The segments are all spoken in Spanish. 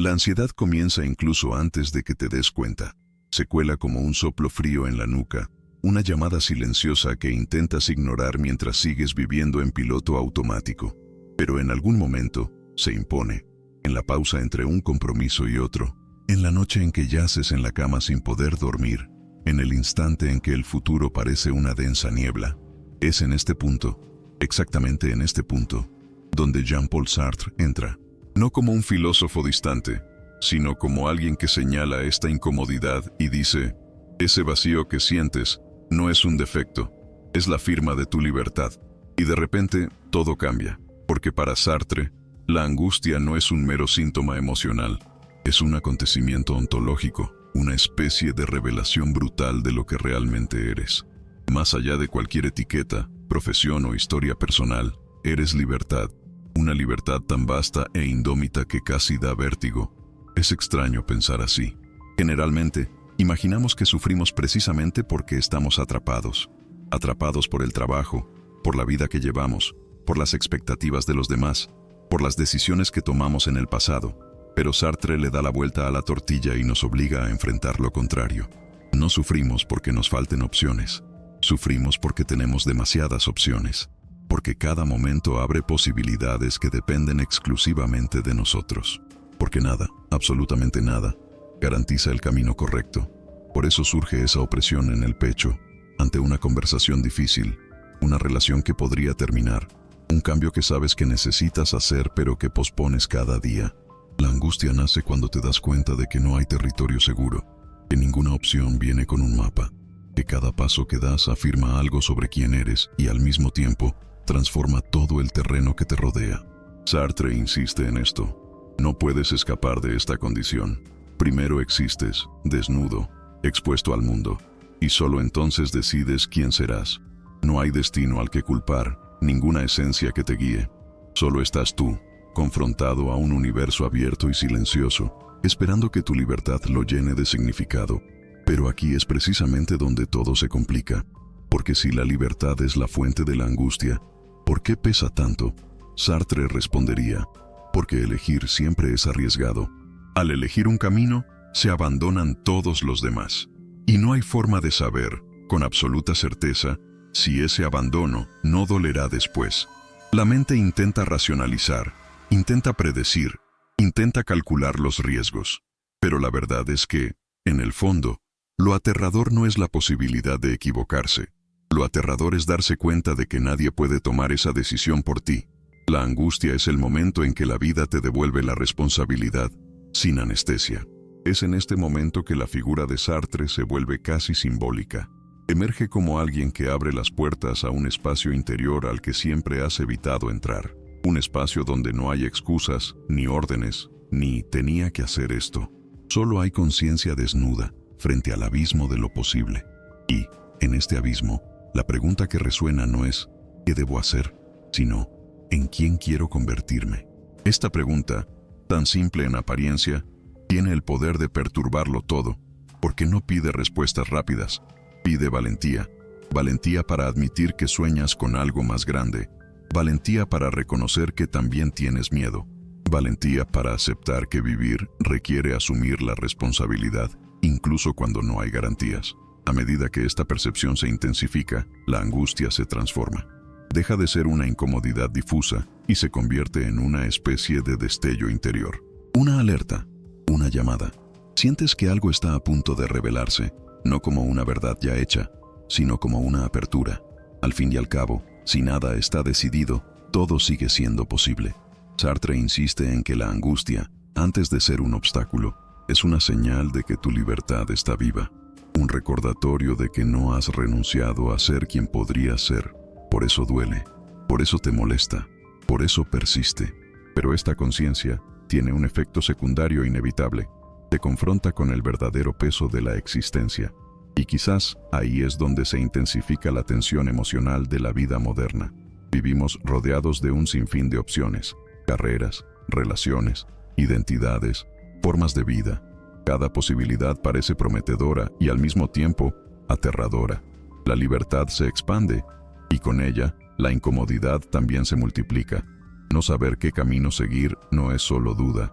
La ansiedad comienza incluso antes de que te des cuenta. Se cuela como un soplo frío en la nuca, una llamada silenciosa que intentas ignorar mientras sigues viviendo en piloto automático. Pero en algún momento, se impone, en la pausa entre un compromiso y otro, en la noche en que yaces en la cama sin poder dormir, en el instante en que el futuro parece una densa niebla. Es en este punto, exactamente en este punto, donde Jean-Paul Sartre entra. No como un filósofo distante, sino como alguien que señala esta incomodidad y dice, ese vacío que sientes no es un defecto, es la firma de tu libertad. Y de repente, todo cambia, porque para Sartre, la angustia no es un mero síntoma emocional, es un acontecimiento ontológico, una especie de revelación brutal de lo que realmente eres. Más allá de cualquier etiqueta, profesión o historia personal, eres libertad. Una libertad tan vasta e indómita que casi da vértigo. Es extraño pensar así. Generalmente, imaginamos que sufrimos precisamente porque estamos atrapados. Atrapados por el trabajo, por la vida que llevamos, por las expectativas de los demás, por las decisiones que tomamos en el pasado. Pero Sartre le da la vuelta a la tortilla y nos obliga a enfrentar lo contrario. No sufrimos porque nos falten opciones. Sufrimos porque tenemos demasiadas opciones. Porque cada momento abre posibilidades que dependen exclusivamente de nosotros. Porque nada, absolutamente nada, garantiza el camino correcto. Por eso surge esa opresión en el pecho, ante una conversación difícil, una relación que podría terminar, un cambio que sabes que necesitas hacer pero que pospones cada día. La angustia nace cuando te das cuenta de que no hay territorio seguro, que ninguna opción viene con un mapa, que cada paso que das afirma algo sobre quién eres y al mismo tiempo, transforma todo el terreno que te rodea. Sartre insiste en esto. No puedes escapar de esta condición. Primero existes, desnudo, expuesto al mundo, y solo entonces decides quién serás. No hay destino al que culpar, ninguna esencia que te guíe. Solo estás tú, confrontado a un universo abierto y silencioso, esperando que tu libertad lo llene de significado. Pero aquí es precisamente donde todo se complica. Porque si la libertad es la fuente de la angustia, ¿por qué pesa tanto? Sartre respondería, porque elegir siempre es arriesgado. Al elegir un camino, se abandonan todos los demás. Y no hay forma de saber, con absoluta certeza, si ese abandono no dolerá después. La mente intenta racionalizar, intenta predecir, intenta calcular los riesgos. Pero la verdad es que, en el fondo, lo aterrador no es la posibilidad de equivocarse. Lo aterrador es darse cuenta de que nadie puede tomar esa decisión por ti. La angustia es el momento en que la vida te devuelve la responsabilidad, sin anestesia. Es en este momento que la figura de Sartre se vuelve casi simbólica. Emerge como alguien que abre las puertas a un espacio interior al que siempre has evitado entrar. Un espacio donde no hay excusas, ni órdenes, ni tenía que hacer esto. Solo hay conciencia desnuda, frente al abismo de lo posible. Y, en este abismo, la pregunta que resuena no es ¿qué debo hacer?, sino ¿en quién quiero convertirme? Esta pregunta, tan simple en apariencia, tiene el poder de perturbarlo todo, porque no pide respuestas rápidas, pide valentía. Valentía para admitir que sueñas con algo más grande, valentía para reconocer que también tienes miedo, valentía para aceptar que vivir requiere asumir la responsabilidad, incluso cuando no hay garantías. A medida que esta percepción se intensifica, la angustia se transforma. Deja de ser una incomodidad difusa y se convierte en una especie de destello interior. Una alerta, una llamada. Sientes que algo está a punto de revelarse, no como una verdad ya hecha, sino como una apertura. Al fin y al cabo, si nada está decidido, todo sigue siendo posible. Sartre insiste en que la angustia, antes de ser un obstáculo, es una señal de que tu libertad está viva. Un recordatorio de que no has renunciado a ser quien podrías ser. Por eso duele, por eso te molesta, por eso persiste. Pero esta conciencia tiene un efecto secundario inevitable. Te confronta con el verdadero peso de la existencia. Y quizás ahí es donde se intensifica la tensión emocional de la vida moderna. Vivimos rodeados de un sinfín de opciones, carreras, relaciones, identidades, formas de vida. Cada posibilidad parece prometedora y al mismo tiempo aterradora. La libertad se expande y con ella la incomodidad también se multiplica. No saber qué camino seguir no es solo duda,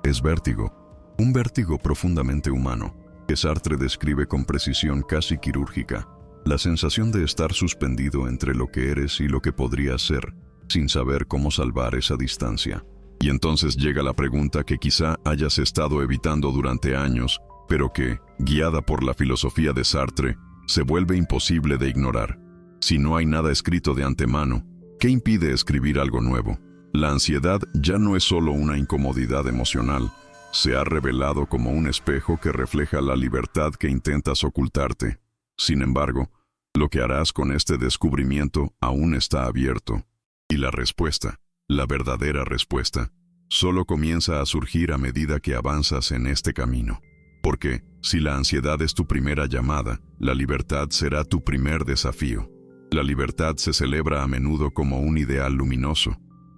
es vértigo. Un vértigo profundamente humano, que Sartre describe con precisión casi quirúrgica. La sensación de estar suspendido entre lo que eres y lo que podrías ser, sin saber cómo salvar esa distancia. Y entonces llega la pregunta que quizá hayas estado evitando durante años, pero que, guiada por la filosofía de Sartre, se vuelve imposible de ignorar. Si no hay nada escrito de antemano, ¿qué impide escribir algo nuevo? La ansiedad ya no es solo una incomodidad emocional, se ha revelado como un espejo que refleja la libertad que intentas ocultarte. Sin embargo, lo que harás con este descubrimiento aún está abierto. Y la respuesta, la verdadera respuesta, solo comienza a surgir a medida que avanzas en este camino. Porque, si la ansiedad es tu primera llamada, la libertad será tu primer desafío. La libertad se celebra a menudo como un ideal luminoso,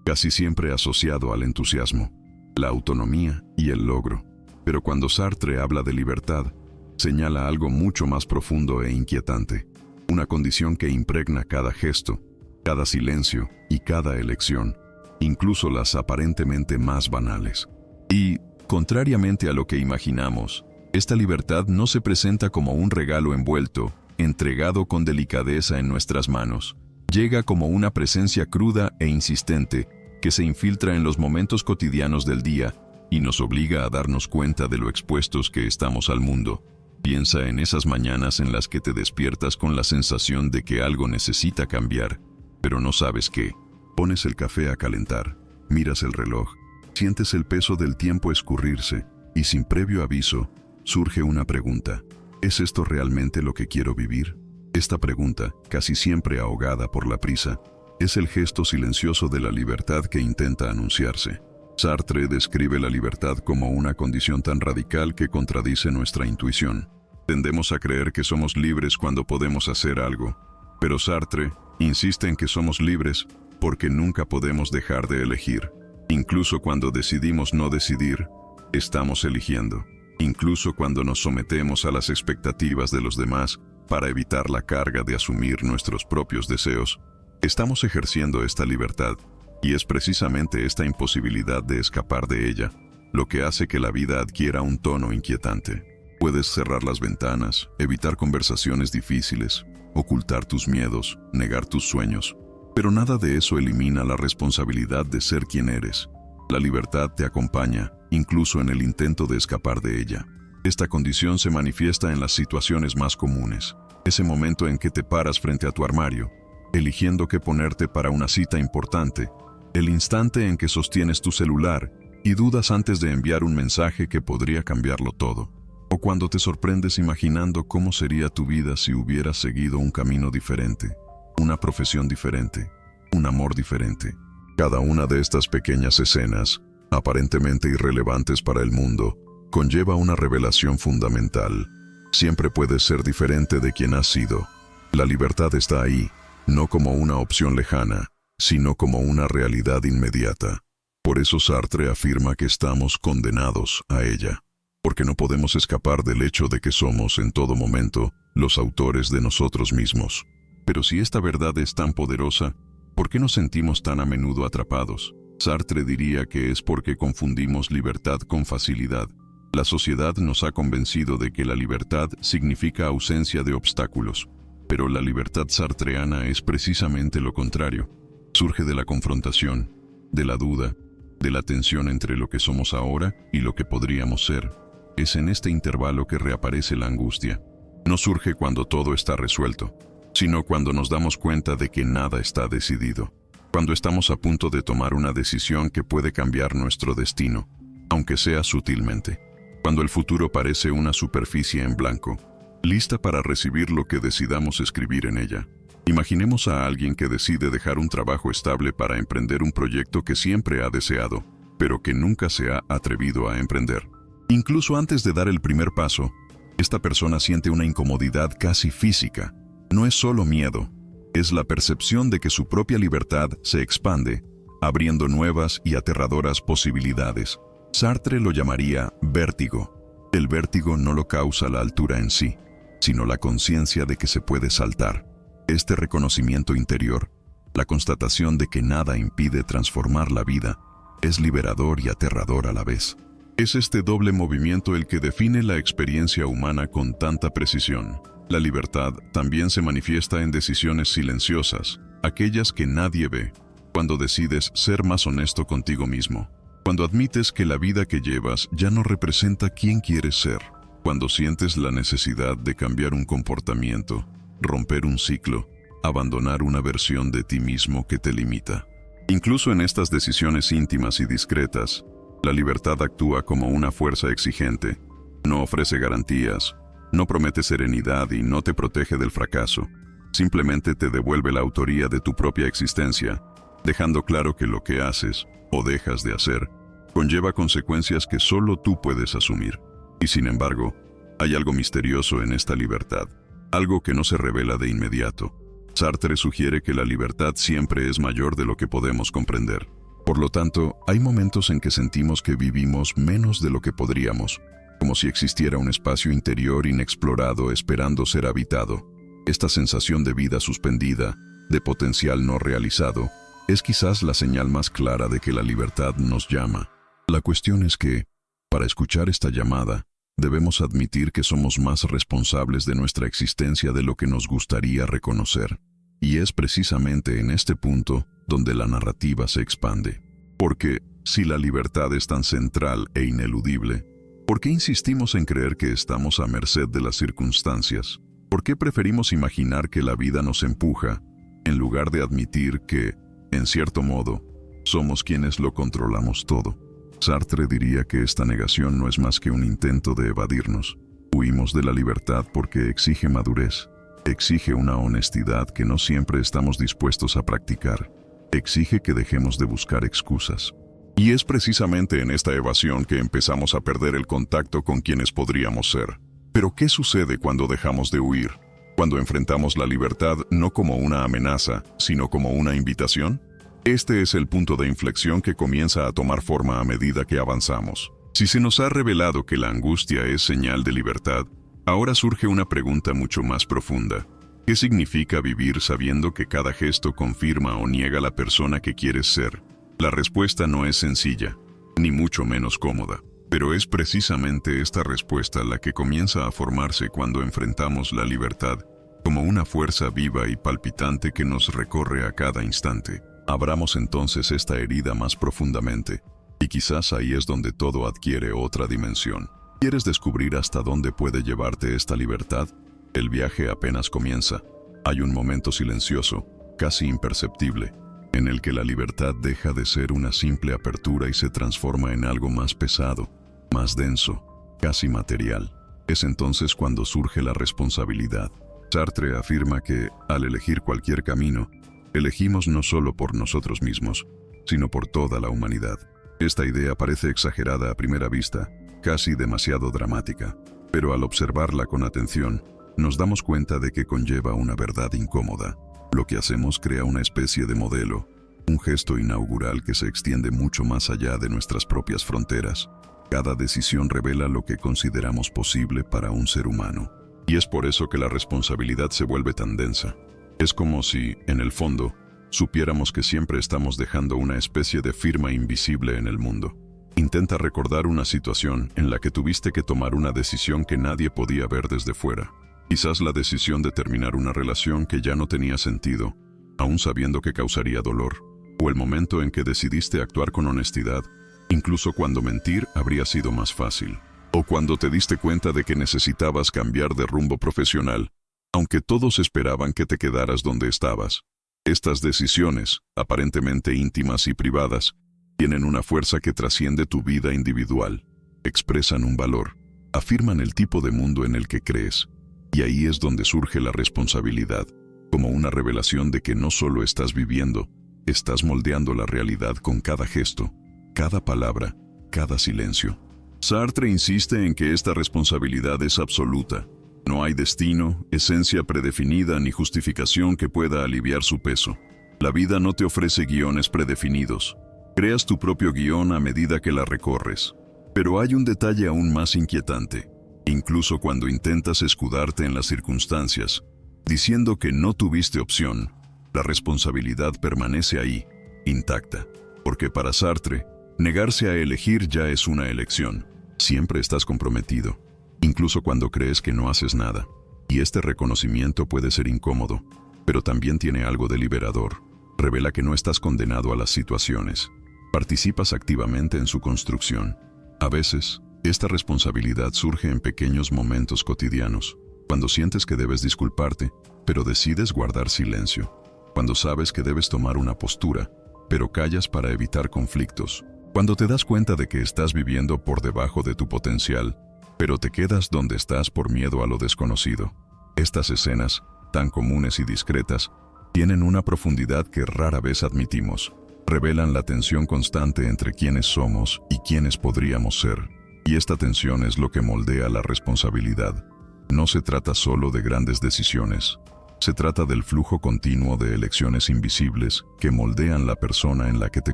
casi siempre asociado al entusiasmo, la autonomía y el logro. Pero cuando Sartre habla de libertad, señala algo mucho más profundo e inquietante, una condición que impregna cada gesto, cada silencio y cada elección, incluso las aparentemente más banales. Y, contrariamente a lo que imaginamos, esta libertad no se presenta como un regalo envuelto, entregado con delicadeza en nuestras manos. Llega como una presencia cruda e insistente que se infiltra en los momentos cotidianos del día y nos obliga a darnos cuenta de lo expuestos que estamos al mundo. Piensa en esas mañanas en las que te despiertas con la sensación de que algo necesita cambiar, pero no sabes qué. Pones el café a calentar, miras el reloj, sientes el peso del tiempo escurrirse y sin previo aviso, surge una pregunta. ¿Es esto realmente lo que quiero vivir? Esta pregunta, casi siempre ahogada por la prisa, es el gesto silencioso de la libertad que intenta anunciarse. Sartre describe la libertad como una condición tan radical que contradice nuestra intuición. Tendemos a creer que somos libres cuando podemos hacer algo, pero Sartre insiste en que somos libres porque nunca podemos dejar de elegir. Incluso cuando decidimos no decidir, estamos eligiendo. Incluso cuando nos sometemos a las expectativas de los demás para evitar la carga de asumir nuestros propios deseos, estamos ejerciendo esta libertad, y es precisamente esta imposibilidad de escapar de ella lo que hace que la vida adquiera un tono inquietante. Puedes cerrar las ventanas, evitar conversaciones difíciles, ocultar tus miedos, negar tus sueños, pero nada de eso elimina la responsabilidad de ser quien eres. La libertad te acompaña, incluso en el intento de escapar de ella. Esta condición se manifiesta en las situaciones más comunes. Ese momento en que te paras frente a tu armario, eligiendo qué ponerte para una cita importante. El instante en que sostienes tu celular y dudas antes de enviar un mensaje que podría cambiarlo todo. O cuando te sorprendes imaginando cómo sería tu vida si hubieras seguido un camino diferente, una profesión diferente, un amor diferente. Cada una de estas pequeñas escenas, aparentemente irrelevantes para el mundo, conlleva una revelación fundamental. Siempre puedes ser diferente de quien has sido. La libertad está ahí, no como una opción lejana, sino como una realidad inmediata. Por eso Sartre afirma que estamos condenados a ella, porque no podemos escapar del hecho de que somos, en todo momento, los autores de nosotros mismos. Pero si esta verdad es tan poderosa, ¿por qué nos sentimos tan a menudo atrapados? Sartre diría que es porque confundimos libertad con facilidad. La sociedad nos ha convencido de que la libertad significa ausencia de obstáculos, pero la libertad sartreana es precisamente lo contrario. Surge de la confrontación, de la duda, de la tensión entre lo que somos ahora y lo que podríamos ser. Es en este intervalo que reaparece la angustia. No surge cuando todo está resuelto, sino cuando nos damos cuenta de que nada está decidido. Cuando estamos a punto de tomar una decisión que puede cambiar nuestro destino, aunque sea sutilmente. Cuando el futuro parece una superficie en blanco, lista para recibir lo que decidamos escribir en ella. Imaginemos a alguien que decide dejar un trabajo estable para emprender un proyecto que siempre ha deseado, pero que nunca se ha atrevido a emprender. Incluso antes de dar el primer paso, esta persona siente una incomodidad casi física. No es solo miedo, es la percepción de que su propia libertad se expande, abriendo nuevas y aterradoras posibilidades. Sartre lo llamaría vértigo. El vértigo no lo causa la altura en sí, sino la conciencia de que se puede saltar. Este reconocimiento interior, la constatación de que nada impide transformar la vida, es liberador y aterrador a la vez. Es este doble movimiento el que define la experiencia humana con tanta precisión. La libertad también se manifiesta en decisiones silenciosas, aquellas que nadie ve, cuando decides ser más honesto contigo mismo, cuando admites que la vida que llevas ya no representa quién quieres ser, cuando sientes la necesidad de cambiar un comportamiento, romper un ciclo, abandonar una versión de ti mismo que te limita. Incluso en estas decisiones íntimas y discretas, la libertad actúa como una fuerza exigente, no ofrece garantías, no promete serenidad y no te protege del fracaso. Simplemente te devuelve la autoría de tu propia existencia, dejando claro que lo que haces o dejas de hacer conlleva consecuencias que solo tú puedes asumir. Y sin embargo, hay algo misterioso en esta libertad, algo que no se revela de inmediato. Sartre sugiere que la libertad siempre es mayor de lo que podemos comprender. Por lo tanto, hay momentos en que sentimos que vivimos menos de lo que podríamos, como si existiera un espacio interior inexplorado esperando ser habitado. Esta sensación de vida suspendida, de potencial no realizado, es quizás la señal más clara de que la libertad nos llama. La cuestión es que, para escuchar esta llamada, debemos admitir que somos más responsables de nuestra existencia de lo que nos gustaría reconocer. Y es precisamente en este punto donde la narrativa se expande. Porque, si la libertad es tan central e ineludible, ¿por qué insistimos en creer que estamos a merced de las circunstancias? ¿Por qué preferimos imaginar que la vida nos empuja, en lugar de admitir que, en cierto modo, somos quienes lo controlamos todo? Sartre diría que esta negación no es más que un intento de evadirnos. Huimos de la libertad porque exige madurez, exige una honestidad que no siempre estamos dispuestos a practicar, exige que dejemos de buscar excusas. Y es precisamente en esta evasión que empezamos a perder el contacto con quienes podríamos ser. Pero ¿qué sucede cuando dejamos de huir? Cuando enfrentamos la libertad no como una amenaza, sino como una invitación. Este es el punto de inflexión que comienza a tomar forma a medida que avanzamos. Si se nos ha revelado que la angustia es señal de libertad, ahora surge una pregunta mucho más profunda. ¿Qué significa vivir sabiendo que cada gesto confirma o niega la persona que quieres ser? La respuesta no es sencilla, ni mucho menos cómoda. Pero es precisamente esta respuesta la que comienza a formarse cuando enfrentamos la libertad como una fuerza viva y palpitante que nos recorre a cada instante. Abramos entonces esta herida más profundamente, y quizás ahí es donde todo adquiere otra dimensión. ¿Quieres descubrir hasta dónde puede llevarte esta libertad? El viaje apenas comienza. Hay un momento silencioso, casi imperceptible, en el que la libertad deja de ser una simple apertura y se transforma en algo más pesado, más denso, casi material. Es entonces cuando surge la responsabilidad. Sartre afirma que, al elegir cualquier camino, elegimos no solo por nosotros mismos, sino por toda la humanidad. Esta idea parece exagerada a primera vista, casi demasiado dramática, pero al observarla con atención, nos damos cuenta de que conlleva una verdad incómoda. Lo que hacemos crea una especie de modelo, un gesto inaugural que se extiende mucho más allá de nuestras propias fronteras. Cada decisión revela lo que consideramos posible para un ser humano. Y es por eso que la responsabilidad se vuelve tan densa. Es como si, en el fondo, supiéramos que siempre estamos dejando una especie de firma invisible en el mundo. Intenta recordar una situación en la que tuviste que tomar una decisión que nadie podía ver desde fuera. Quizás la decisión de terminar una relación que ya no tenía sentido, aún sabiendo que causaría dolor, o el momento en que decidiste actuar con honestidad, incluso cuando mentir habría sido más fácil, o cuando te diste cuenta de que necesitabas cambiar de rumbo profesional, aunque todos esperaban que te quedaras donde estabas. Estas decisiones, aparentemente íntimas y privadas, tienen una fuerza que trasciende tu vida individual, expresan un valor, afirman el tipo de mundo en el que crees. Y ahí es donde surge la responsabilidad, como una revelación de que no solo estás viviendo, estás moldeando la realidad con cada gesto, cada palabra, cada silencio. Sartre insiste en que esta responsabilidad es absoluta. No hay destino, esencia predefinida ni justificación que pueda aliviar su peso. La vida no te ofrece guiones predefinidos. Creas tu propio guión a medida que la recorres. Pero hay un detalle aún más inquietante. Incluso cuando intentas escudarte en las circunstancias, diciendo que no tuviste opción, la responsabilidad permanece ahí, intacta, porque para Sartre, negarse a elegir ya es una elección. Siempre estás comprometido, incluso cuando crees que no haces nada. Y este reconocimiento puede ser incómodo, pero también tiene algo de liberador. Revela que no estás condenado a las situaciones. Participas activamente en su construcción. A veces, esta responsabilidad surge en pequeños momentos cotidianos, cuando sientes que debes disculparte, pero decides guardar silencio. Cuando sabes que debes tomar una postura, pero callas para evitar conflictos. Cuando te das cuenta de que estás viviendo por debajo de tu potencial, pero te quedas donde estás por miedo a lo desconocido. Estas escenas, tan comunes y discretas, tienen una profundidad que rara vez admitimos. Revelan la tensión constante entre quienes somos y quienes podríamos ser. Y esta tensión es lo que moldea la responsabilidad. No se trata solo de grandes decisiones. Se trata del flujo continuo de elecciones invisibles que moldean la persona en la que te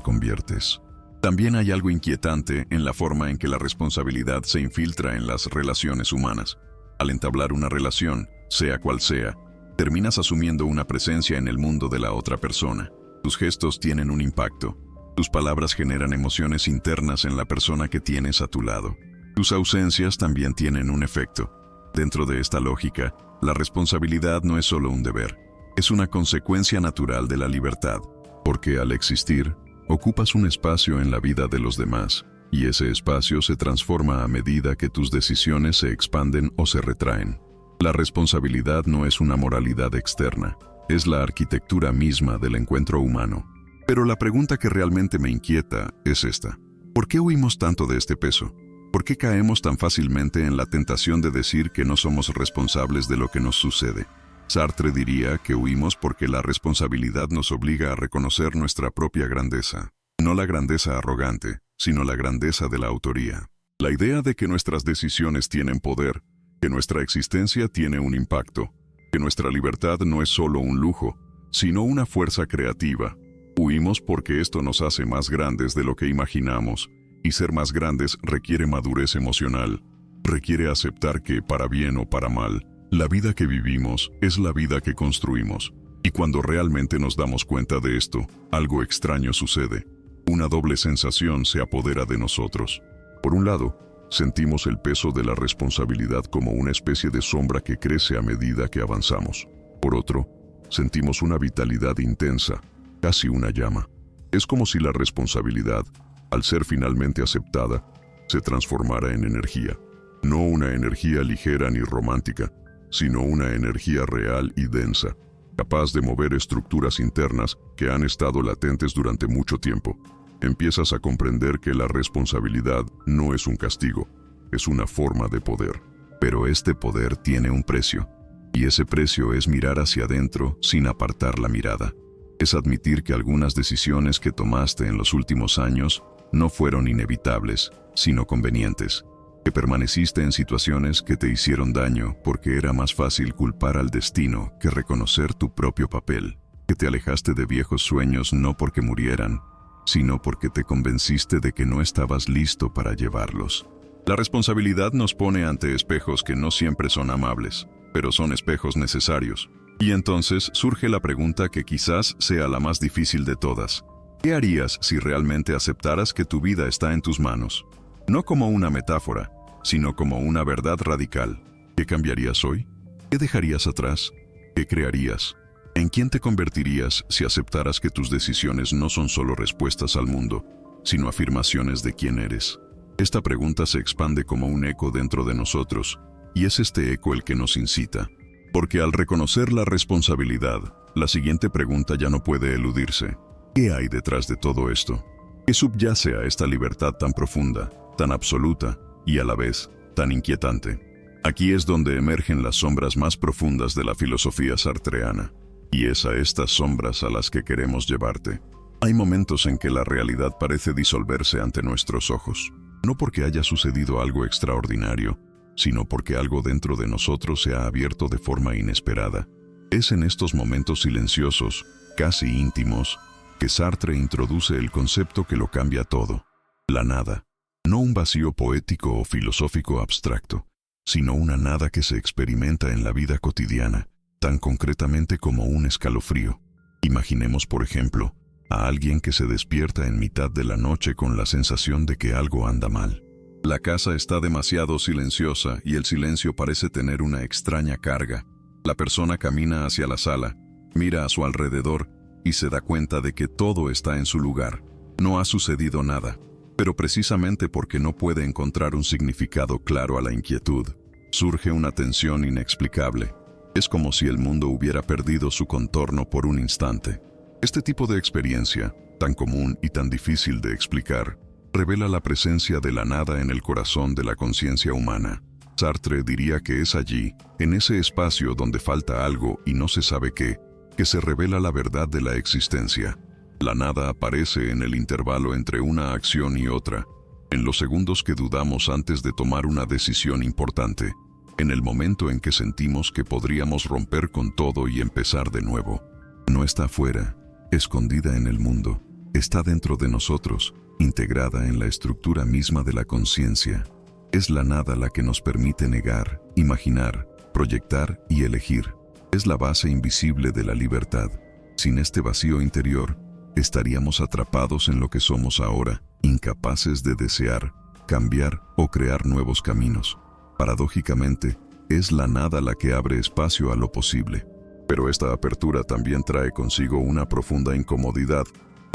conviertes. También hay algo inquietante en la forma en que la responsabilidad se infiltra en las relaciones humanas. Al entablar una relación, sea cual sea, terminas asumiendo una presencia en el mundo de la otra persona. Tus gestos tienen un impacto. Tus palabras generan emociones internas en la persona que tienes a tu lado. Tus ausencias también tienen un efecto. Dentro de esta lógica, la responsabilidad no es solo un deber, es una consecuencia natural de la libertad, porque al existir, ocupas un espacio en la vida de los demás, y ese espacio se transforma a medida que tus decisiones se expanden o se retraen. La responsabilidad no es una moralidad externa, es la arquitectura misma del encuentro humano. Pero la pregunta que realmente me inquieta es esta: ¿por qué huimos tanto de este peso? ¿Por qué caemos tan fácilmente en la tentación de decir que no somos responsables de lo que nos sucede? Sartre diría que huimos porque la responsabilidad nos obliga a reconocer nuestra propia grandeza. No la grandeza arrogante, sino la grandeza de la autoría. La idea de que nuestras decisiones tienen poder, que nuestra existencia tiene un impacto, que nuestra libertad no es solo un lujo, sino una fuerza creativa. Huimos porque esto nos hace más grandes de lo que imaginamos, y ser más grandes requiere madurez emocional. Requiere aceptar que, para bien o para mal, la vida que vivimos es la vida que construimos. Y cuando realmente nos damos cuenta de esto, algo extraño sucede. Una doble sensación se apodera de nosotros. Por un lado, sentimos el peso de la responsabilidad como una especie de sombra que crece a medida que avanzamos. Por otro, sentimos una vitalidad intensa, casi una llama. Es como si la responsabilidad, al ser finalmente aceptada, se transformara en energía. No una energía ligera ni romántica, sino una energía real y densa, capaz de mover estructuras internas que han estado latentes durante mucho tiempo. Empiezas a comprender que la responsabilidad no es un castigo, es una forma de poder. Pero este poder tiene un precio, y ese precio es mirar hacia adentro sin apartar la mirada. Es admitir que algunas decisiones que tomaste en los últimos años no fueron inevitables, sino convenientes. Que permaneciste en situaciones que te hicieron daño porque era más fácil culpar al destino que reconocer tu propio papel. Que te alejaste de viejos sueños no porque murieran, sino porque te convenciste de que no estabas listo para llevarlos. La responsabilidad nos pone ante espejos que no siempre son amables, pero son espejos necesarios. Y entonces surge la pregunta que quizás sea la más difícil de todas. ¿Qué harías si realmente aceptaras que tu vida está en tus manos? No como una metáfora, sino como una verdad radical. ¿Qué cambiarías hoy? ¿Qué dejarías atrás? ¿Qué crearías? ¿En quién te convertirías si aceptaras que tus decisiones no son solo respuestas al mundo, sino afirmaciones de quién eres? Esta pregunta se expande como un eco dentro de nosotros, y es este eco el que nos incita. Porque al reconocer la responsabilidad, la siguiente pregunta ya no puede eludirse. ¿Qué hay detrás de todo esto? ¿Qué subyace a esta libertad tan profunda, tan absoluta y a la vez tan inquietante? Aquí es donde emergen las sombras más profundas de la filosofía sartreana, y es a estas sombras a las que queremos llevarte. Hay momentos en que la realidad parece disolverse ante nuestros ojos, no porque haya sucedido algo extraordinario, sino porque algo dentro de nosotros se ha abierto de forma inesperada. Es en estos momentos silenciosos, casi íntimos, que Sartre introduce el concepto que lo cambia todo: la nada. No un vacío poético o filosófico abstracto, sino una nada que se experimenta en la vida cotidiana, tan concretamente como un escalofrío. Imaginemos, por ejemplo, a alguien que se despierta en mitad de la noche con la sensación de que algo anda mal. La casa está demasiado silenciosa y el silencio parece tener una extraña carga. La persona camina hacia la sala, mira a su alrededor y se da cuenta de que todo está en su lugar. No ha sucedido nada, pero precisamente porque no puede encontrar un significado claro a la inquietud, surge una tensión inexplicable. Es como si el mundo hubiera perdido su contorno por un instante. Este tipo de experiencia, tan común y tan difícil de explicar, revela la presencia de la nada en el corazón de la conciencia humana. Sartre diría que es allí, en ese espacio donde falta algo y no se sabe qué, que se revela la verdad de la existencia. La nada aparece en el intervalo entre una acción y otra, en los segundos que dudamos antes de tomar una decisión importante, en el momento en que sentimos que podríamos romper con todo y empezar de nuevo. No está afuera, escondida en el mundo, está dentro de nosotros, integrada en la estructura misma de la conciencia. Es la nada la que nos permite negar, imaginar, proyectar y elegir. Es la base invisible de la libertad. Sin este vacío interior, estaríamos atrapados en lo que somos ahora, incapaces de desear, cambiar o crear nuevos caminos. Paradójicamente, es la nada la que abre espacio a lo posible. Pero esta apertura también trae consigo una profunda incomodidad,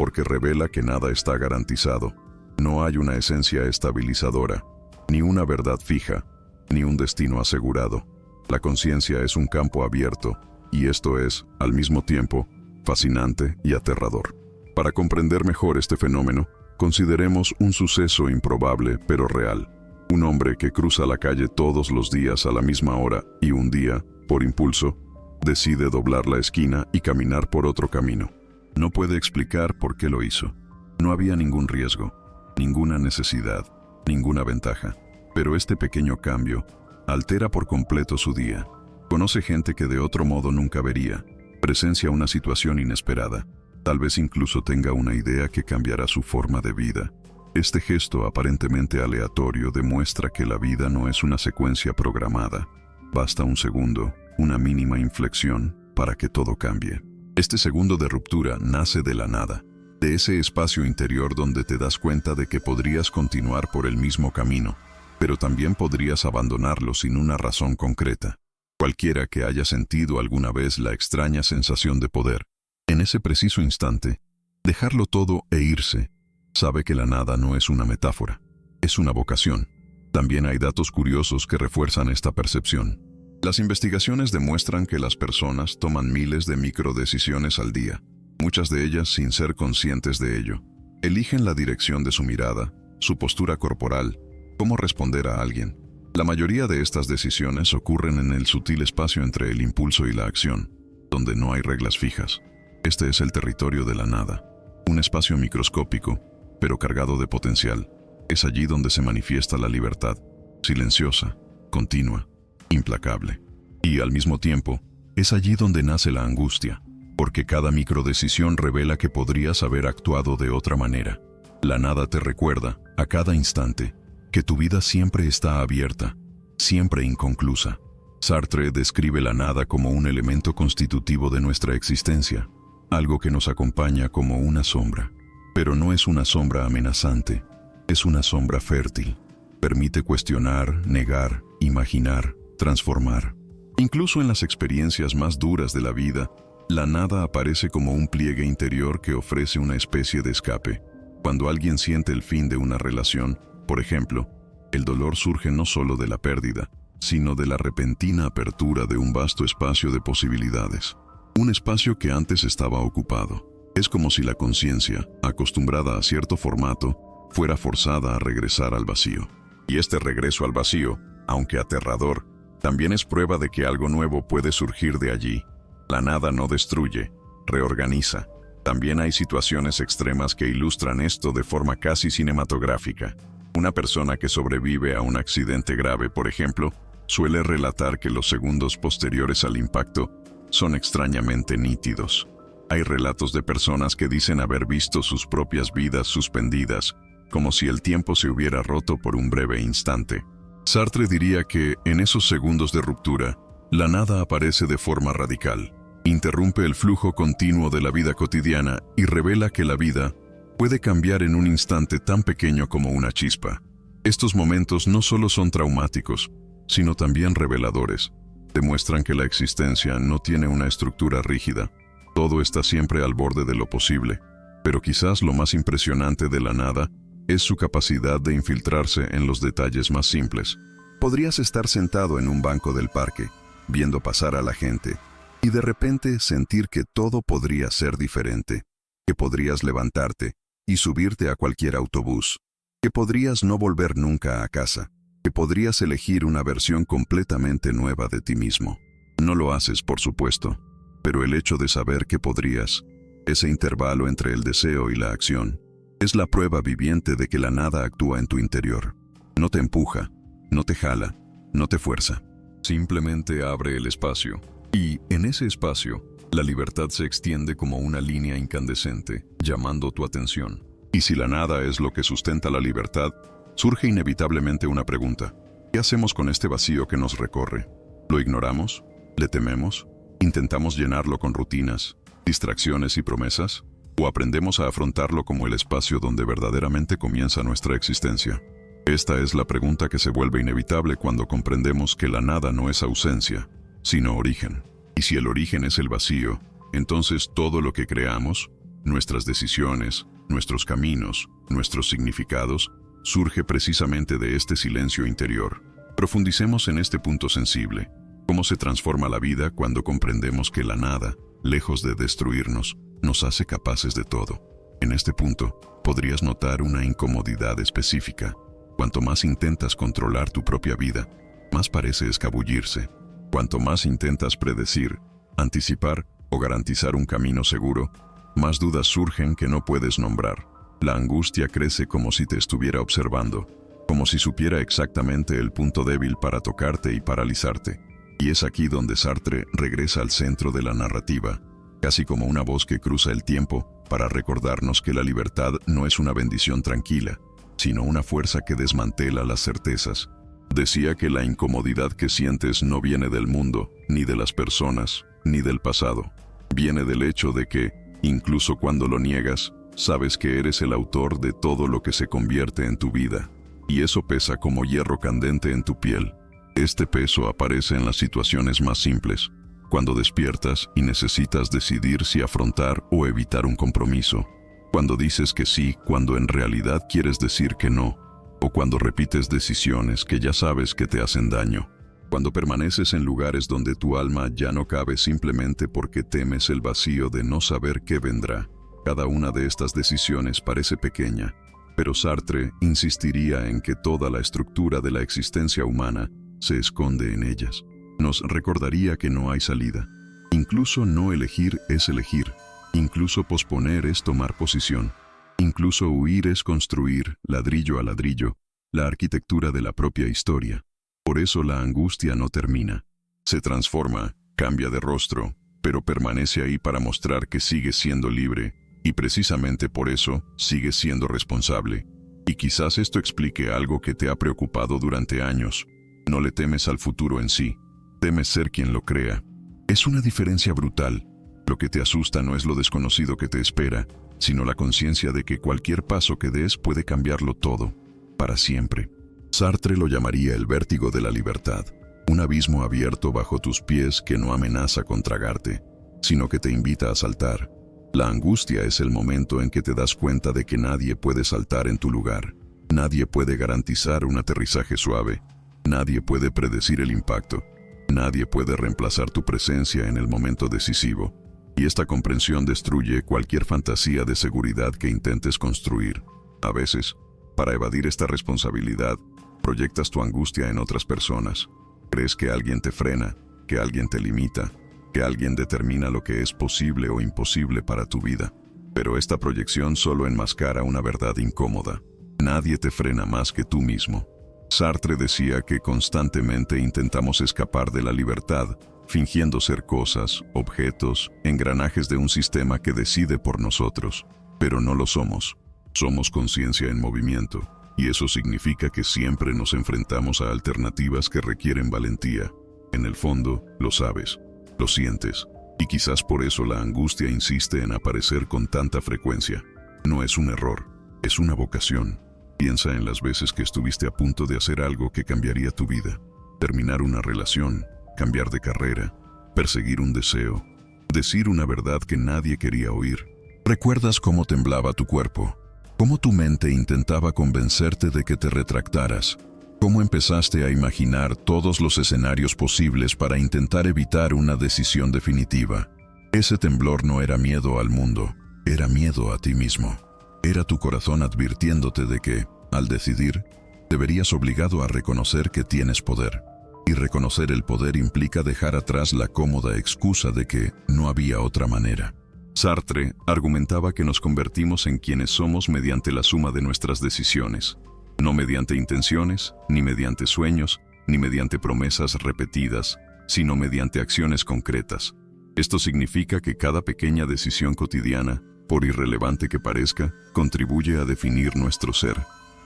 porque revela que nada está garantizado. No hay una esencia estabilizadora, ni una verdad fija, ni un destino asegurado. La conciencia es un campo abierto, y esto es, al mismo tiempo, fascinante y aterrador. Para comprender mejor este fenómeno, consideremos un suceso improbable pero real. Un hombre que cruza la calle todos los días a la misma hora y un día, por impulso, decide doblar la esquina y caminar por otro camino. No puede explicar por qué lo hizo. No había ningún riesgo, ninguna necesidad, ninguna ventaja. Pero este pequeño cambio altera por completo su día. Conoce gente que de otro modo nunca vería. Presencia una situación inesperada. Tal vez incluso tenga una idea que cambiará su forma de vida. Este gesto aparentemente aleatorio demuestra que la vida no es una secuencia programada. Basta un segundo, una mínima inflexión, para que todo cambie. Este segundo de ruptura nace de la nada, de ese espacio interior donde te das cuenta de que podrías continuar por el mismo camino, pero también podrías abandonarlo sin una razón concreta. Cualquiera que haya sentido alguna vez la extraña sensación de poder, en ese preciso instante, dejarlo todo e irse, sabe que la nada no es una metáfora, es una vocación. También hay datos curiosos que refuerzan esta percepción. Las investigaciones demuestran que las personas toman miles de microdecisiones al día, muchas de ellas sin ser conscientes de ello. Eligen la dirección de su mirada, su postura corporal, cómo responder a alguien. La mayoría de estas decisiones ocurren en el sutil espacio entre el impulso y la acción, donde no hay reglas fijas. Este es el territorio de la nada, un espacio microscópico, pero cargado de potencial. Es allí donde se manifiesta la libertad, silenciosa, continua, implacable. Y al mismo tiempo, es allí donde nace la angustia, porque cada microdecisión revela que podrías haber actuado de otra manera. La nada te recuerda, a cada instante, que tu vida siempre está abierta, siempre inconclusa. Sartre describe la nada como un elemento constitutivo de nuestra existencia, algo que nos acompaña como una sombra. Pero no es una sombra amenazante, es una sombra fértil. Permite cuestionar, negar, imaginar, transformar. Incluso en las experiencias más duras de la vida, la nada aparece como un pliegue interior que ofrece una especie de escape. Cuando alguien siente el fin de una relación, por ejemplo, el dolor surge no solo de la pérdida, sino de la repentina apertura de un vasto espacio de posibilidades. Un espacio que antes estaba ocupado. Es como si la conciencia, acostumbrada a cierto formato, fuera forzada a regresar al vacío. Y este regreso al vacío, aunque aterrador, también es prueba de que algo nuevo puede surgir de allí. La nada no destruye, reorganiza. También hay situaciones extremas que ilustran esto de forma casi cinematográfica. Una persona que sobrevive a un accidente grave, por ejemplo, suele relatar que los segundos posteriores al impacto son extrañamente nítidos. Hay relatos de personas que dicen haber visto sus propias vidas suspendidas, como si el tiempo se hubiera roto por un breve instante. Sartre diría que, en esos segundos de ruptura, la nada aparece de forma radical, interrumpe el flujo continuo de la vida cotidiana y revela que la vida puede cambiar en un instante tan pequeño como una chispa. Estos momentos no solo son traumáticos, sino también reveladores. Demuestran que la existencia no tiene una estructura rígida. Todo está siempre al borde de lo posible. Pero quizás lo más impresionante de la nada es su capacidad de infiltrarse en los detalles más simples. Podrías estar sentado en un banco del parque, viendo pasar a la gente, y de repente sentir que todo podría ser diferente, que podrías levantarte y subirte a cualquier autobús, que podrías no volver nunca a casa, que podrías elegir una versión completamente nueva de ti mismo. No lo haces, por supuesto, pero el hecho de saber que podrías, ese intervalo entre el deseo y la acción, es la prueba viviente de que la nada actúa en tu interior. No te empuja, no te jala, no te fuerza. Simplemente abre el espacio. Y, en ese espacio, la libertad se extiende como una línea incandescente, llamando tu atención. Y si la nada es lo que sustenta la libertad, surge inevitablemente una pregunta. ¿Qué hacemos con este vacío que nos recorre? ¿Lo ignoramos? ¿Le tememos? ¿Intentamos llenarlo con rutinas, distracciones y promesas? ¿O aprendemos a afrontarlo como el espacio donde verdaderamente comienza nuestra existencia? Esta es la pregunta que se vuelve inevitable cuando comprendemos que la nada no es ausencia, sino origen. Y si el origen es el vacío, entonces todo lo que creamos, nuestras decisiones, nuestros caminos, nuestros significados, surge precisamente de este silencio interior. Profundicemos en este punto sensible, cómo se transforma la vida cuando comprendemos que la nada, lejos de destruirnos, nos hace capaces de todo. En este punto, podrías notar una incomodidad específica. Cuanto más intentas controlar tu propia vida, más parece escabullirse. Cuanto más intentas predecir, anticipar o garantizar un camino seguro, más dudas surgen que no puedes nombrar. La angustia crece como si te estuviera observando, como si supiera exactamente el punto débil para tocarte y paralizarte. Y es aquí donde Sartre regresa al centro de la narrativa, casi como una voz que cruza el tiempo para recordarnos que la libertad no es una bendición tranquila, sino una fuerza que desmantela las certezas. Decía que la incomodidad que sientes no viene del mundo, ni de las personas, ni del pasado. Viene del hecho de que, incluso cuando lo niegas, sabes que eres el autor de todo lo que se convierte en tu vida. Y eso pesa como hierro candente en tu piel. Este peso aparece en las situaciones más simples, cuando despiertas y necesitas decidir si afrontar o evitar un compromiso, cuando dices que sí cuando en realidad quieres decir que no, o cuando repites decisiones que ya sabes que te hacen daño, cuando permaneces en lugares donde tu alma ya no cabe simplemente porque temes el vacío de no saber qué vendrá. Cada una de estas decisiones parece pequeña, pero Sartre insistiría en que toda la estructura de la existencia humana se esconde en ellas. Nos recordaría que no hay salida. Incluso no elegir es elegir. Incluso posponer es tomar posición. Incluso huir es construir, ladrillo a ladrillo, la arquitectura de la propia historia. Por eso la angustia no termina. Se transforma, cambia de rostro, pero permanece ahí para mostrar que sigue siendo libre, y precisamente por eso sigue siendo responsable. Y quizás esto explique algo que te ha preocupado durante años. No le temes al futuro en sí, temes ser quien lo crea. Es una diferencia brutal. Lo que te asusta no es lo desconocido que te espera, sino la conciencia de que cualquier paso que des puede cambiarlo todo, para siempre. Sartre lo llamaría el vértigo de la libertad, un abismo abierto bajo tus pies que no amenaza con tragarte, sino que te invita a saltar. La angustia es el momento en que te das cuenta de que nadie puede saltar en tu lugar, nadie puede garantizar un aterrizaje suave, nadie puede predecir el impacto, nadie puede reemplazar tu presencia en el momento decisivo. Y esta comprensión destruye cualquier fantasía de seguridad que intentes construir. A veces, para evadir esta responsabilidad, proyectas tu angustia en otras personas. Crees que alguien te frena, que alguien te limita, que alguien determina lo que es posible o imposible para tu vida. Pero esta proyección solo enmascara una verdad incómoda. Nadie te frena más que tú mismo. Sartre decía que constantemente intentamos escapar de la libertad, fingiendo ser cosas, objetos, engranajes de un sistema que decide por nosotros. Pero no lo somos. Somos conciencia en movimiento, y eso significa que siempre nos enfrentamos a alternativas que requieren valentía. En el fondo, lo sabes, lo sientes, y quizás por eso la angustia insiste en aparecer con tanta frecuencia. No es un error, es una vocación. Piensa en las veces que estuviste a punto de hacer algo que cambiaría tu vida. Terminar una relación, cambiar de carrera, perseguir un deseo, decir una verdad que nadie quería oír. ¿Recuerdas cómo temblaba tu cuerpo? ¿Cómo tu mente intentaba convencerte de que te retractaras? ¿Cómo empezaste a imaginar todos los escenarios posibles para intentar evitar una decisión definitiva? Ese temblor no era miedo al mundo, era miedo a ti mismo. Era tu corazón advirtiéndote de que, al decidir, te verías obligado a reconocer que tienes poder. Y reconocer el poder implica dejar atrás la cómoda excusa de que no había otra manera. Sartre argumentaba que nos convertimos en quienes somos mediante la suma de nuestras decisiones. No mediante intenciones, ni mediante sueños, ni mediante promesas repetidas, sino mediante acciones concretas. Esto significa que cada pequeña decisión cotidiana, por irrelevante que parezca, contribuye a definir nuestro ser.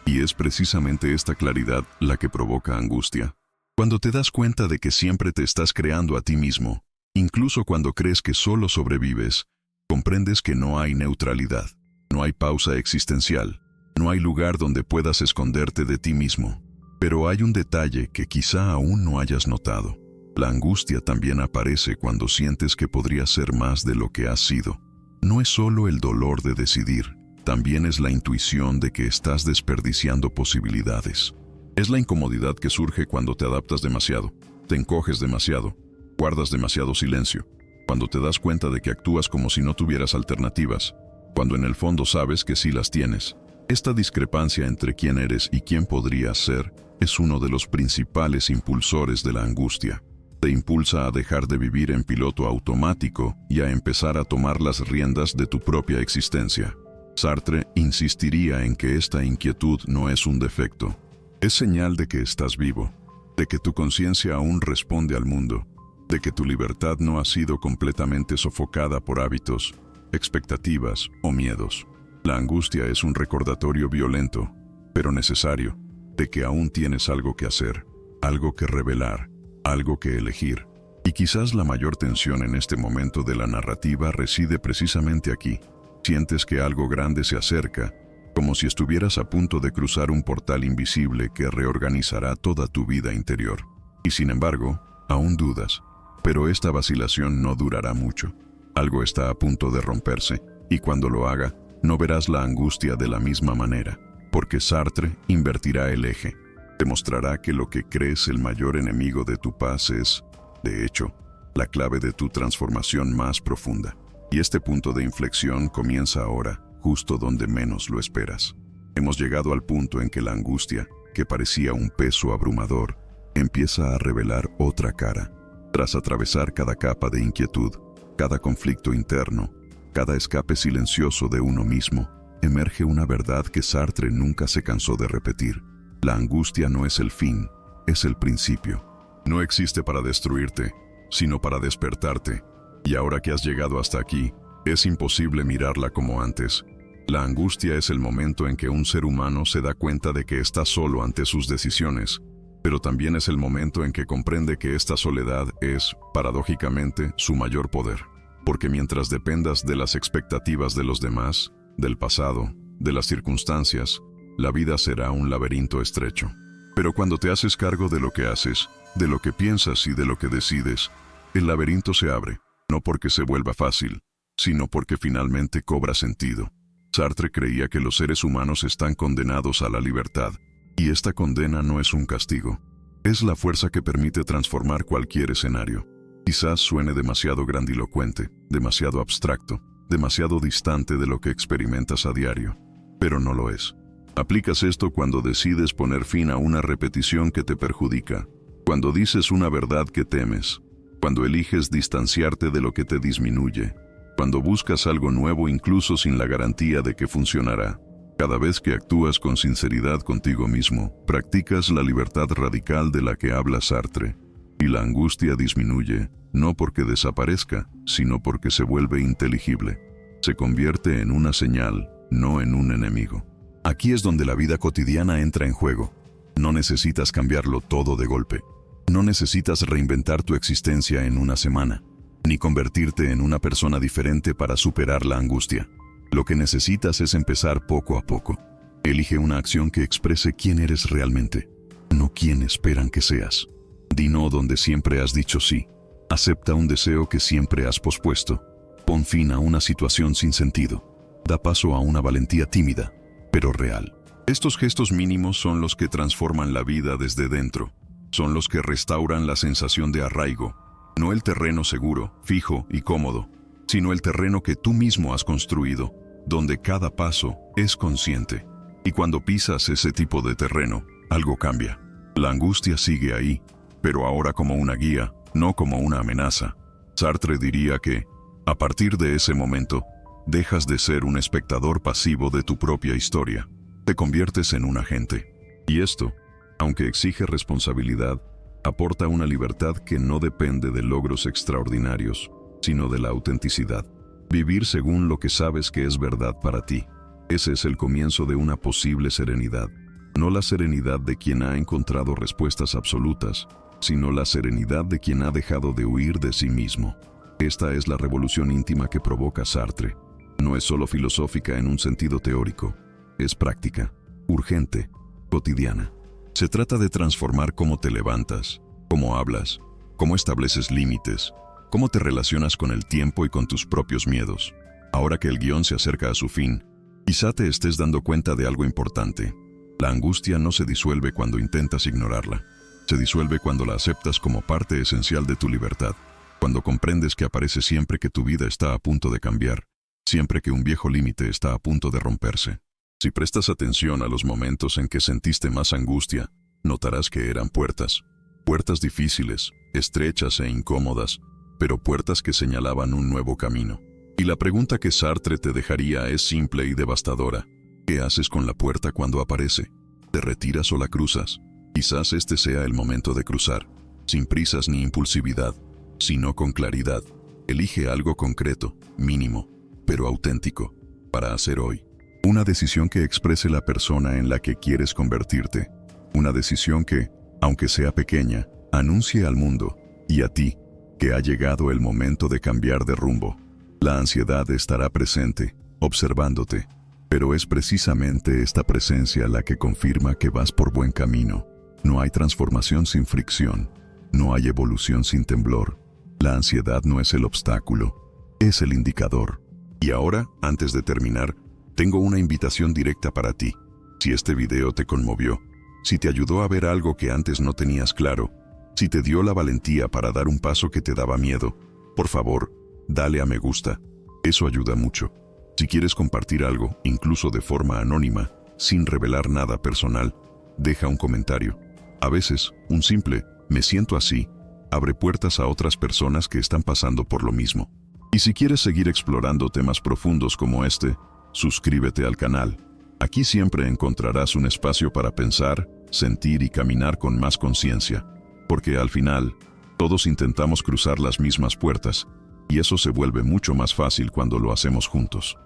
Y es precisamente esta claridad la que provoca angustia. Cuando te das cuenta de que siempre te estás creando a ti mismo, incluso cuando crees que solo sobrevives, comprendes que no hay neutralidad, no hay pausa existencial, no hay lugar donde puedas esconderte de ti mismo. Pero hay un detalle que quizá aún no hayas notado. La angustia también aparece cuando sientes que podrías ser más de lo que has sido. No es solo el dolor de decidir, también es la intuición de que estás desperdiciando posibilidades. Es la incomodidad que surge cuando te adaptas demasiado, te encoges demasiado, guardas demasiado silencio, cuando te das cuenta de que actúas como si no tuvieras alternativas, cuando en el fondo sabes que sí las tienes. Esta discrepancia entre quién eres y quién podrías ser es uno de los principales impulsores de la angustia. Te impulsa a dejar de vivir en piloto automático y a empezar a tomar las riendas de tu propia existencia. Sartre insistiría en que esta inquietud no es un defecto. Es señal de que estás vivo, de que tu conciencia aún responde al mundo, de que tu libertad no ha sido completamente sofocada por hábitos, expectativas o miedos. La angustia es un recordatorio violento, pero necesario, de que aún tienes algo que hacer, algo que revelar, algo que elegir. Y quizás la mayor tensión en este momento de la narrativa reside precisamente aquí. Sientes que algo grande se acerca, como si estuvieras a punto de cruzar un portal invisible que reorganizará toda tu vida interior. Y sin embargo, aún dudas. Pero esta vacilación no durará mucho. Algo está a punto de romperse, y cuando lo haga, no verás la angustia de la misma manera, porque Sartre invertirá el eje. Te mostrará que lo que crees el mayor enemigo de tu paz es, de hecho, la clave de tu transformación más profunda. Y este punto de inflexión comienza ahora, justo donde menos lo esperas. Hemos llegado al punto en que la angustia, que parecía un peso abrumador, empieza a revelar otra cara. Tras atravesar cada capa de inquietud, cada conflicto interno, cada escape silencioso de uno mismo, emerge una verdad que Sartre nunca se cansó de repetir. La angustia no es el fin, es el principio. No existe para destruirte, sino para despertarte. Y ahora que has llegado hasta aquí, es imposible mirarla como antes. La angustia es el momento en que un ser humano se da cuenta de que está solo ante sus decisiones, pero también es el momento en que comprende que esta soledad es, paradójicamente, su mayor poder. Porque mientras dependas de las expectativas de los demás, del pasado, de las circunstancias, la vida será un laberinto estrecho. Pero cuando te haces cargo de lo que haces, de lo que piensas y de lo que decides, el laberinto se abre, no porque se vuelva fácil, sino porque finalmente cobra sentido. Sartre creía que los seres humanos están condenados a la libertad, y esta condena no es un castigo. Es la fuerza que permite transformar cualquier escenario. Quizás suene demasiado grandilocuente, demasiado abstracto, demasiado distante de lo que experimentas a diario, pero no lo es. Aplicas esto cuando decides poner fin a una repetición que te perjudica, cuando dices una verdad que temes, cuando eliges distanciarte de lo que te disminuye, cuando buscas algo nuevo incluso sin la garantía de que funcionará. Cada vez que actúas con sinceridad contigo mismo, practicas la libertad radical de la que habla Sartre, y la angustia disminuye, no porque desaparezca, sino porque se vuelve inteligible. Se convierte en una señal, no en un enemigo. Aquí es donde la vida cotidiana entra en juego. No necesitas cambiarlo todo de golpe. No necesitas reinventar tu existencia en una semana, ni convertirte en una persona diferente para superar la angustia. Lo que necesitas es empezar poco a poco. Elige una acción que exprese quién eres realmente, no quién esperan que seas. Di no donde siempre has dicho sí. Acepta un deseo que siempre has pospuesto. Pon fin a una situación sin sentido. Da paso a una valentía tímida, pero real. Estos gestos mínimos son los que transforman la vida desde dentro. Son los que restauran la sensación de arraigo. No el terreno seguro, fijo y cómodo, sino el terreno que tú mismo has construido, donde cada paso es consciente. Y cuando pisas ese tipo de terreno, algo cambia. La angustia sigue ahí, pero ahora como una guía, no como una amenaza. Sartre diría que, a partir de ese momento, dejas de ser un espectador pasivo de tu propia historia. Te conviertes en un agente. Y esto, aunque exige responsabilidad, aporta una libertad que no depende de logros extraordinarios, sino de la autenticidad. Vivir según lo que sabes que es verdad para ti. Ese es el comienzo de una posible serenidad. No la serenidad de quien ha encontrado respuestas absolutas, sino la serenidad de quien ha dejado de huir de sí mismo. Esta es la revolución íntima que provoca Sartre. No es solo filosófica en un sentido teórico. Es práctica, urgente, cotidiana. Se trata de transformar cómo te levantas, cómo hablas, cómo estableces límites, cómo te relacionas con el tiempo y con tus propios miedos. Ahora que el guión se acerca a su fin, quizá te estés dando cuenta de algo importante. La angustia no se disuelve cuando intentas ignorarla. Se disuelve cuando la aceptas como parte esencial de tu libertad, cuando comprendes que aparece siempre que tu vida está a punto de cambiar, siempre que un viejo límite está a punto de romperse. Si prestas atención a los momentos en que sentiste más angustia, notarás que eran puertas. Puertas difíciles, estrechas e incómodas, pero puertas que señalaban un nuevo camino. Y la pregunta que Sartre te dejaría es simple y devastadora. ¿Qué haces con la puerta cuando aparece? ¿Te retiras o la cruzas? Quizás este sea el momento de cruzar, sin prisas ni impulsividad, sino con claridad. Elige algo concreto, mínimo, pero auténtico, para hacer hoy. Una decisión que exprese la persona en la que quieres convertirte. Una decisión que, aunque sea pequeña, anuncie al mundo, y a ti, que ha llegado el momento de cambiar de rumbo. La ansiedad estará presente, observándote, pero es precisamente esta presencia la que confirma que vas por buen camino. No hay transformación sin fricción, no hay evolución sin temblor. La ansiedad no es el obstáculo, es el indicador. Y ahora, antes de terminar, tengo una invitación directa para ti. Si este video te conmovió, si te ayudó a ver algo que antes no tenías claro, si te dio la valentía para dar un paso que te daba miedo, por favor, dale a me gusta. Eso ayuda mucho. Si quieres compartir algo, incluso de forma anónima, sin revelar nada personal, deja un comentario. A veces, un simple "me siento así" abre puertas a otras personas que están pasando por lo mismo. Y si quieres seguir explorando temas profundos como este, suscríbete al canal. Aquí siempre encontrarás un espacio para pensar, sentir y caminar con más conciencia. Porque al final, todos intentamos cruzar las mismas puertas, y eso se vuelve mucho más fácil cuando lo hacemos juntos.